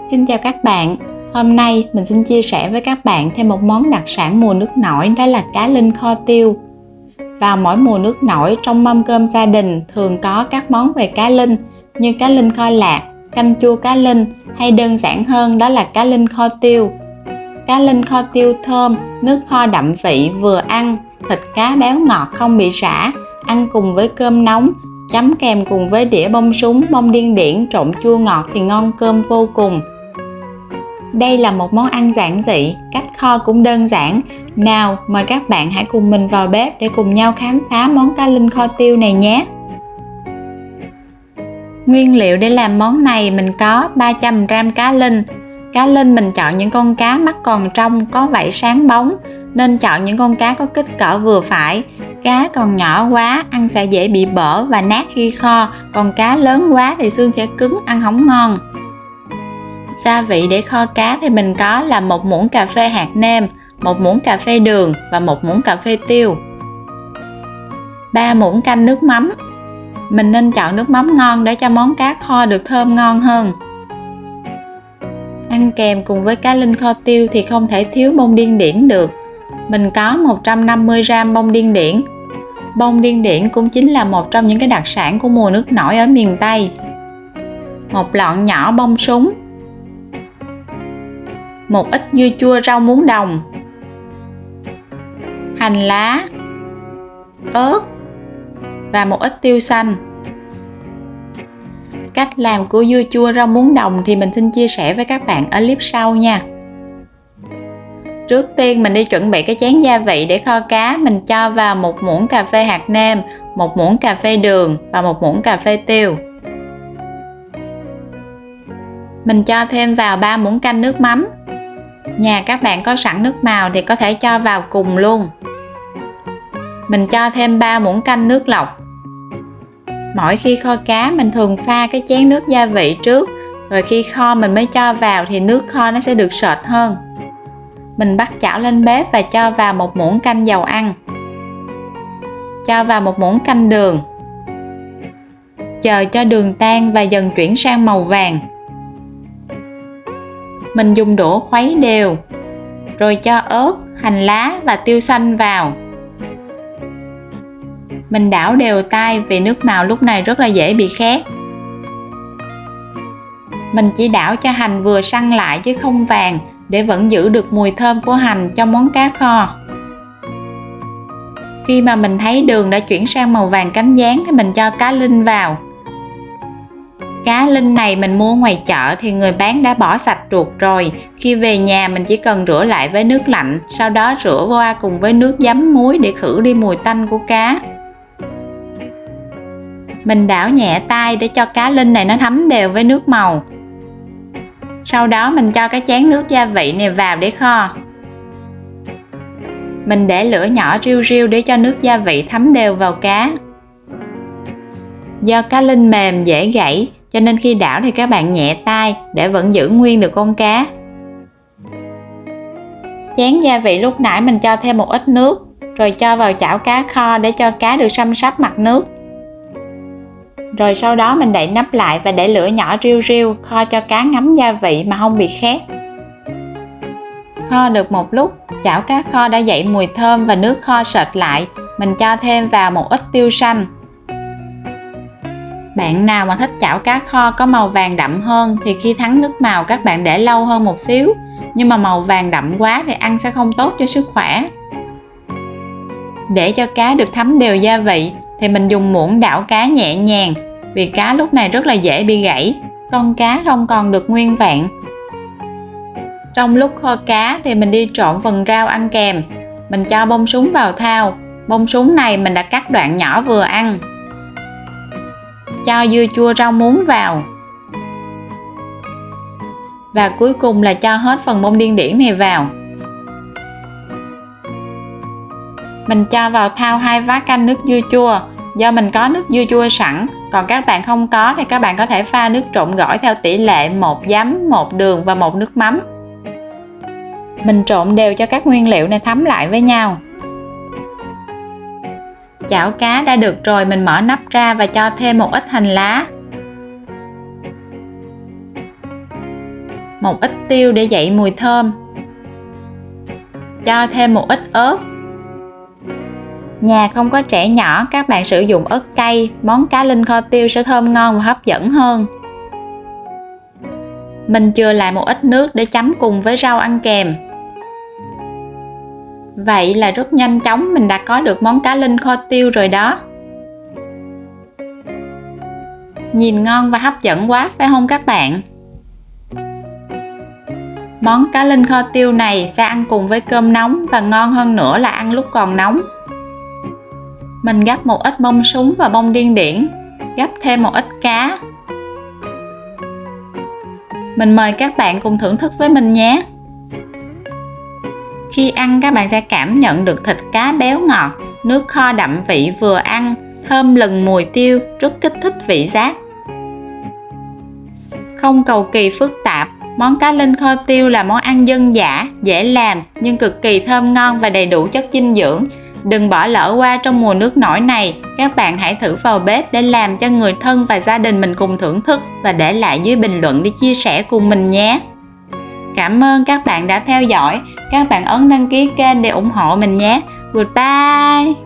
Xin chào các bạn, hôm nay mình xin chia sẻ với các bạn thêm một món đặc sản mùa nước nổi, đó là cá linh kho tiêu. Vào mỗi mùa nước nổi, trong mâm cơm gia đình thường có các món về cá linh như cá linh kho lạc, canh chua cá linh hay đơn giản hơn đó là cá linh kho tiêu. Cá linh kho tiêu thơm, nước kho đậm vị vừa ăn, thịt cá béo ngọt không bị rã, ăn cùng với cơm nóng, chấm kèm cùng với đĩa bông súng, bông điên điển trộn chua ngọt thì ngon cơm vô cùng. Đây là một món ăn giản dị, cách kho cũng đơn giản. Nào, mời các bạn hãy cùng mình vào bếp để cùng nhau khám phá món cá linh kho tiêu này nhé. Nguyên liệu để làm món này mình có 300g cá linh. Cá linh mình chọn những con cá mắt còn trong, có vảy sáng bóng, nên chọn những con cá có kích cỡ vừa phải. Cá còn nhỏ quá, ăn sẽ dễ bị bở và nát khi kho, còn cá lớn quá thì xương sẽ cứng, ăn không ngon. Gia vị để kho cá thì mình có là 1 muỗng cà phê hạt nêm, 1 muỗng cà phê đường và 1 muỗng cà phê tiêu. 3 muỗng canh nước mắm. Mình nên chọn nước mắm ngon để cho món cá kho được thơm ngon hơn. Ăn kèm cùng với cá linh kho tiêu thì không thể thiếu bông điên điển được. Mình có 150g bông điên điển. Bông điên điển cũng chính là một trong những cái đặc sản của mùa nước nổi ở miền Tây. Một lọn nhỏ bông súng. Một ít dưa chua rau muống đồng, hành lá, ớt và một ít tiêu xanh. Cách làm của dưa chua rau muống đồng thì mình xin chia sẻ với các bạn ở clip sau nha. Trước tiên mình đi chuẩn bị cái chén gia vị để kho cá. Mình cho vào 1 muỗng cà phê hạt nêm, 1 muỗng cà phê đường và 1 muỗng cà phê tiêu. Mình cho thêm vào 3 muỗng canh nước mắm. Nhà các bạn có sẵn nước màu thì có thể cho vào cùng luôn. Mình cho thêm 3 muỗng canh nước lọc. Mỗi khi kho cá mình thường pha cái chén nước gia vị trước, rồi khi kho mình mới cho vào thì nước kho nó sẽ được sệt hơn. Mình bắt chảo lên bếp và cho vào 1 muỗng canh dầu ăn. Cho vào 1 muỗng canh đường. Chờ cho đường tan và dần chuyển sang màu vàng. Mình dùng đũa khuấy đều, rồi cho ớt, hành lá và tiêu xanh vào. Mình đảo đều tay vì nước màu lúc này rất là dễ bị khét. Mình chỉ đảo cho hành vừa săn lại chứ không vàng, để vẫn giữ được mùi thơm của hành trong món cá kho. Khi mà mình thấy đường đã chuyển sang màu vàng cánh gián thì mình cho cá linh vào. Cá linh này mình mua ngoài chợ thì người bán đã bỏ sạch ruột rồi. Khi về nhà mình chỉ cần rửa lại với nước lạnh, sau đó rửa qua cùng với nước giấm muối để khử đi mùi tanh của cá. Mình đảo nhẹ tay để cho cá linh này nó thấm đều với nước màu. Sau đó mình cho cái chén nước gia vị này vào để kho. Mình để lửa nhỏ riu riu để cho nước gia vị thấm đều vào cá. Do cá linh mềm dễ gãy, cho nên khi đảo thì các bạn nhẹ tay để vẫn giữ nguyên được con cá. Chén gia vị lúc nãy mình cho thêm một ít nước, rồi cho vào chảo cá kho để cho cá được xăm sắp mặt nước. Rồi sau đó mình đậy nắp lại và để lửa nhỏ riu riu, kho cho cá ngấm gia vị mà không bị khét. Kho được một lúc, chảo cá kho đã dậy mùi thơm và nước kho sệt lại. Mình cho thêm vào một ít tiêu xanh. Bạn nào mà thích chảo cá kho có màu vàng đậm hơn thì khi thắng nước màu các bạn để lâu hơn một xíu. Nhưng mà màu vàng đậm quá thì ăn sẽ không tốt cho sức khỏe. Để cho cá được thấm đều gia vị thì mình dùng muỗng đảo cá nhẹ nhàng, vì cá lúc này rất là dễ bị gãy, con cá không còn được nguyên vẹn. Trong lúc kho cá thì mình đi trộn phần rau ăn kèm. Mình cho bông súng vào thau. Bông súng này mình đã cắt đoạn nhỏ vừa ăn. Cho dưa chua rau muống vào. Và cuối cùng là cho hết phần bông điên điển này vào. Mình cho vào thau 2 vá canh nước dưa chua. Do mình có nước dưa chua sẵn, còn các bạn không có thì các bạn có thể pha nước trộn gỏi theo tỷ lệ 1 giấm, 1 đường và 1 nước mắm. Mình trộn đều cho các nguyên liệu này thấm lại với nhau. Chảo cá đã được rồi, mình mở nắp ra và cho thêm một ít hành lá. một ít tiêu để dậy mùi thơm, cho thêm một ít ớt. Nhà không có trẻ nhỏ, các bạn sử dụng ớt cay, món cá linh kho tiêu sẽ thơm ngon và hấp dẫn hơn. Mình chừa lại một ít nước để chấm cùng với rau ăn kèm. Vậy là rất nhanh chóng mình đã có được món cá linh kho tiêu rồi đó. Nhìn ngon và hấp dẫn quá phải không các bạn? Món cá linh kho tiêu này sẽ ăn cùng với cơm nóng và ngon hơn nữa là ăn lúc còn nóng. Mình gắp một ít bông súng và bông điên điển, gắp thêm một ít cá. Mình mời các bạn cùng thưởng thức với mình nhé. Khi ăn các bạn sẽ cảm nhận được thịt cá béo ngọt, nước kho đậm vị vừa ăn, thơm lừng mùi tiêu, rất kích thích vị giác. Không cầu kỳ phức tạp, món cá linh kho tiêu là món ăn dân dã, dễ làm nhưng cực kỳ thơm ngon và đầy đủ chất dinh dưỡng. Đừng bỏ lỡ qua trong mùa nước nổi này, các bạn hãy thử vào bếp để làm cho người thân và gia đình mình cùng thưởng thức và để lại dưới bình luận để chia sẻ cùng mình nhé. Cảm ơn các bạn đã theo dõi, các bạn ấn đăng ký kênh để ủng hộ mình nhé. Goodbye!